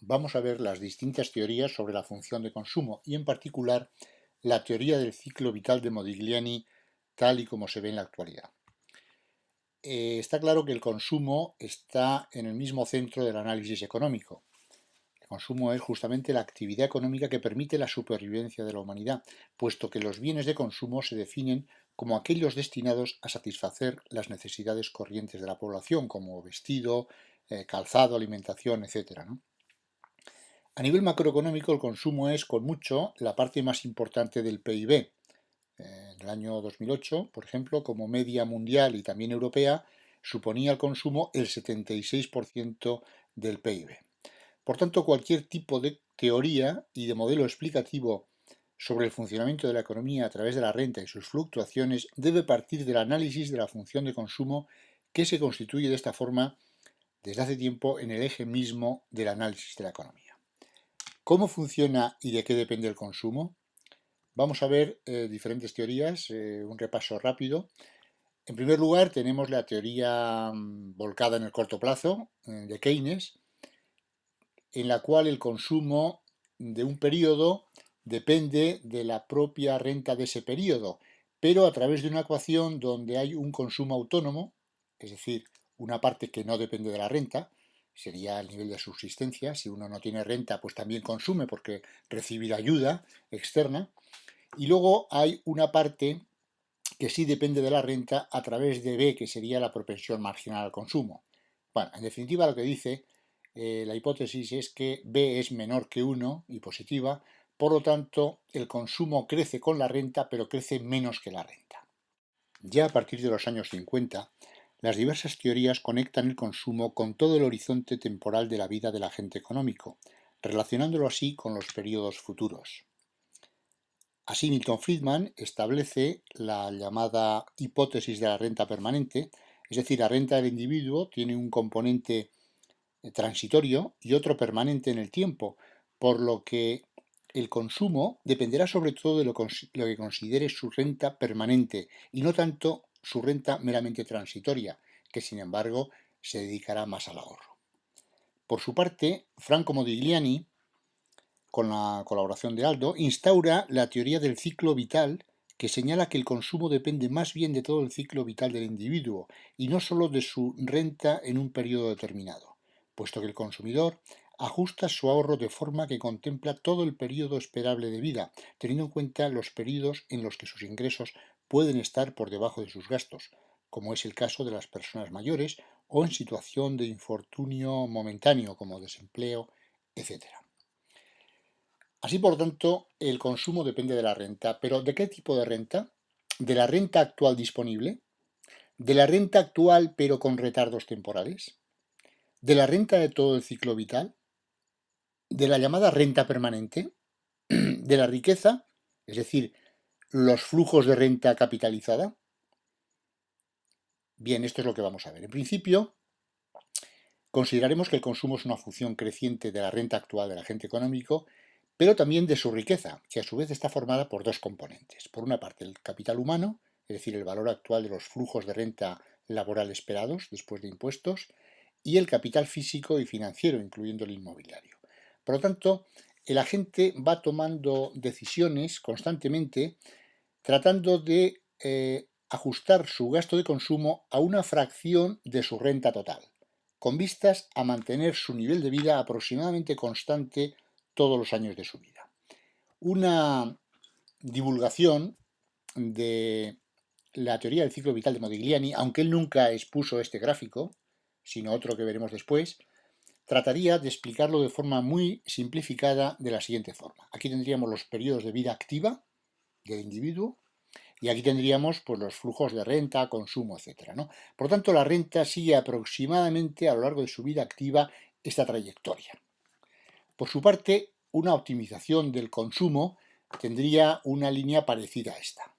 vamos a ver las distintas teorías sobre la función de consumo y en particular la teoría del ciclo vital de Modigliani tal y como se ve en la actualidad. Está claro que el consumo está en el mismo centro del análisis económico. El consumo es justamente la actividad económica que permite la supervivencia de la humanidad, puesto que los bienes de consumo se definen como aquellos destinados a satisfacer las necesidades corrientes de la población, como vestido, calzado, alimentación, etc., ¿no? A nivel macroeconómico, el consumo es, con mucho, la parte más importante del PIB. En el año 2008, por ejemplo, como media mundial y también europea, suponía el consumo el 76% del PIB. Por tanto, cualquier tipo de teoría y de modelo explicativo sobre el funcionamiento de la economía a través de la renta y sus fluctuaciones debe partir del análisis de la función de consumo que se constituye de esta forma desde hace tiempo en el eje mismo del análisis de la economía. ¿Cómo funciona y de qué depende el consumo? Vamos a ver diferentes teorías, un repaso rápido. En primer lugar, tenemos la teoría volcada en el corto plazo de Keynes, en la cual el consumo de un periodo depende de la propia renta de ese periodo, pero a través de una ecuación donde hay un consumo autónomo, es decir, una parte que no depende de la renta, sería el nivel de subsistencia. Si uno no tiene renta, pues también consume porque recibir ayuda externa. Y luego hay una parte que sí depende de la renta a través de B, que sería la propensión marginal al consumo. Bueno, en definitiva lo que dice la hipótesis es que B es menor que 1 y positiva, por lo tanto el consumo crece con la renta, pero crece menos que la renta. Ya a partir de los años 50, las diversas teorías conectan el consumo con todo el horizonte temporal de la vida del agente económico, relacionándolo así con los periodos futuros. Así, Milton Friedman establece la llamada hipótesis de la renta permanente, es decir, la renta del individuo tiene un componente transitorio y otro permanente en el tiempo, por lo que el consumo dependerá sobre todo de lo que considere su renta permanente y no tanto su renta meramente transitoria, que sin embargo se dedicará más al ahorro. Por su parte, Franco Modigliani, con la colaboración de Aldo, instaura la teoría del ciclo vital, que señala que el consumo depende más bien de todo el ciclo vital del individuo y no solo de su renta en un periodo determinado, puesto que el consumidor ajusta su ahorro de forma que contempla todo el periodo esperable de vida, teniendo en cuenta los periodos en los que sus ingresos pueden estar por debajo de sus gastos, como es el caso de las personas mayores o en situación de infortunio momentáneo como desempleo, etc. Así, por tanto, el consumo depende de la renta. ¿Pero de qué tipo de renta? ¿De la renta actual disponible? ¿De la renta actual pero con retardos temporales? ¿De la renta de todo el ciclo vital? ¿De la llamada renta permanente? ¿De la riqueza? Es decir, los flujos de renta capitalizada. Bien, esto es lo que vamos a ver. En principio, consideraremos que el consumo es una función creciente de la renta actual del agente económico, pero también de su riqueza, que a su vez está formada por dos componentes. Por una parte, el capital humano, es decir, el valor actual de los flujos de renta laboral esperados después de impuestos, y el capital físico y financiero, incluyendo el inmobiliario. Por lo tanto, el agente va tomando decisiones constantemente tratando de ajustar su gasto de consumo a una fracción de su renta total, con vistas a mantener su nivel de vida aproximadamente constante todos los años de su vida. Una divulgación de la teoría del ciclo vital de Modigliani, aunque él nunca expuso este gráfico, sino otro que veremos después, trataría de explicarlo de forma muy simplificada de la siguiente forma. Aquí tendríamos los periodos de vida activa del individuo y aquí tendríamos pues, los flujos de renta, consumo, etc., ¿no? Por lo tanto, la renta sigue aproximadamente a lo largo de su vida activa esta trayectoria. Por su parte, una optimización del consumo tendría una línea parecida a esta,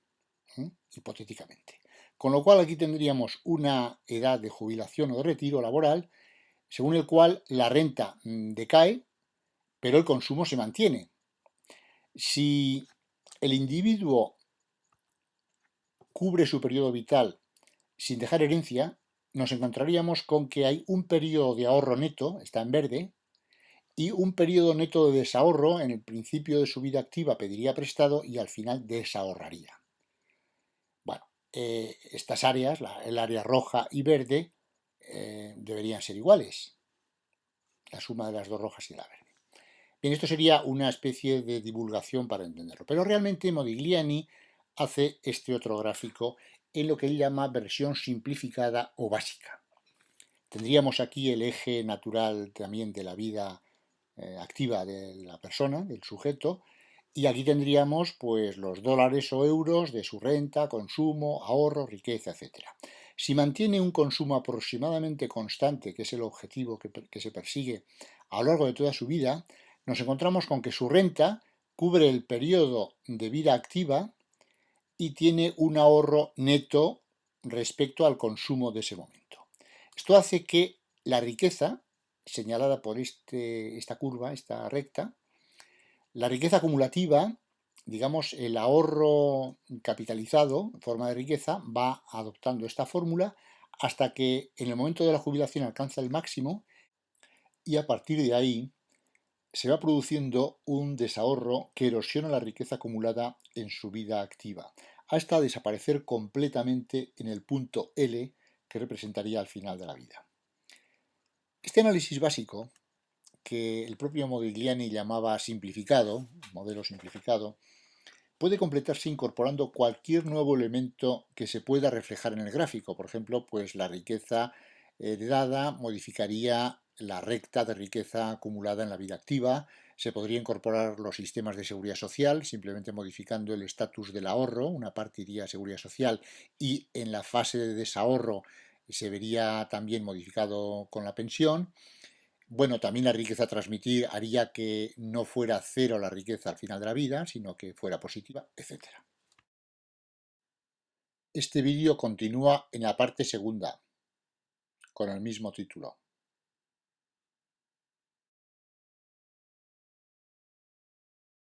hipotéticamente. Con lo cual aquí tendríamos una edad de jubilación o de retiro laboral, según el cual la renta decae, pero el consumo se mantiene. Si el individuo cubre su periodo vital sin dejar herencia, nos encontraríamos con que hay un periodo de ahorro neto, está en verde, y un periodo neto de desahorro. En el principio de su vida activa pediría prestado y al final desahorraría. Bueno, estas áreas, el área roja y verde, deberían ser iguales, la suma de las dos rojas y la verde. Bien, esto sería una especie de divulgación para entenderlo, pero realmente Modigliani hace este otro gráfico en lo que él llama versión simplificada o básica. Tendríamos aquí el eje natural también de la vida activa de la persona, del sujeto, y aquí tendríamos pues los dólares o euros de su renta, consumo, ahorro, riqueza, etc. Si mantiene un consumo aproximadamente constante, que es el objetivo que se persigue a lo largo de toda su vida, nos encontramos con que su renta cubre el periodo de vida activa y tiene un ahorro neto respecto al consumo de ese momento. Esto hace que la riqueza, señalada por esta curva, esta recta, la riqueza acumulativa, digamos, el ahorro capitalizado en forma de riqueza, va adoptando esta fórmula hasta que en el momento de la jubilación alcanza el máximo y a partir de ahí se va produciendo un desahorro que erosiona la riqueza acumulada en su vida activa, hasta desaparecer completamente en el punto L que representaría al final de la vida. Este análisis básico, que el propio Modigliani llamaba simplificado, modelo simplificado, puede completarse incorporando cualquier nuevo elemento que se pueda reflejar en el gráfico. Por ejemplo, pues la riqueza heredada modificaría la recta de riqueza acumulada en la vida activa. Se podría incorporar los sistemas de seguridad social, simplemente modificando el estatus del ahorro. Una parte iría a seguridad social y en la fase de desahorro se vería también modificado con la pensión. Bueno, también la riqueza a transmitir haría que no fuera cero la riqueza al final de la vida, sino que fuera positiva, etc. Este vídeo continúa en la parte segunda, con el mismo título.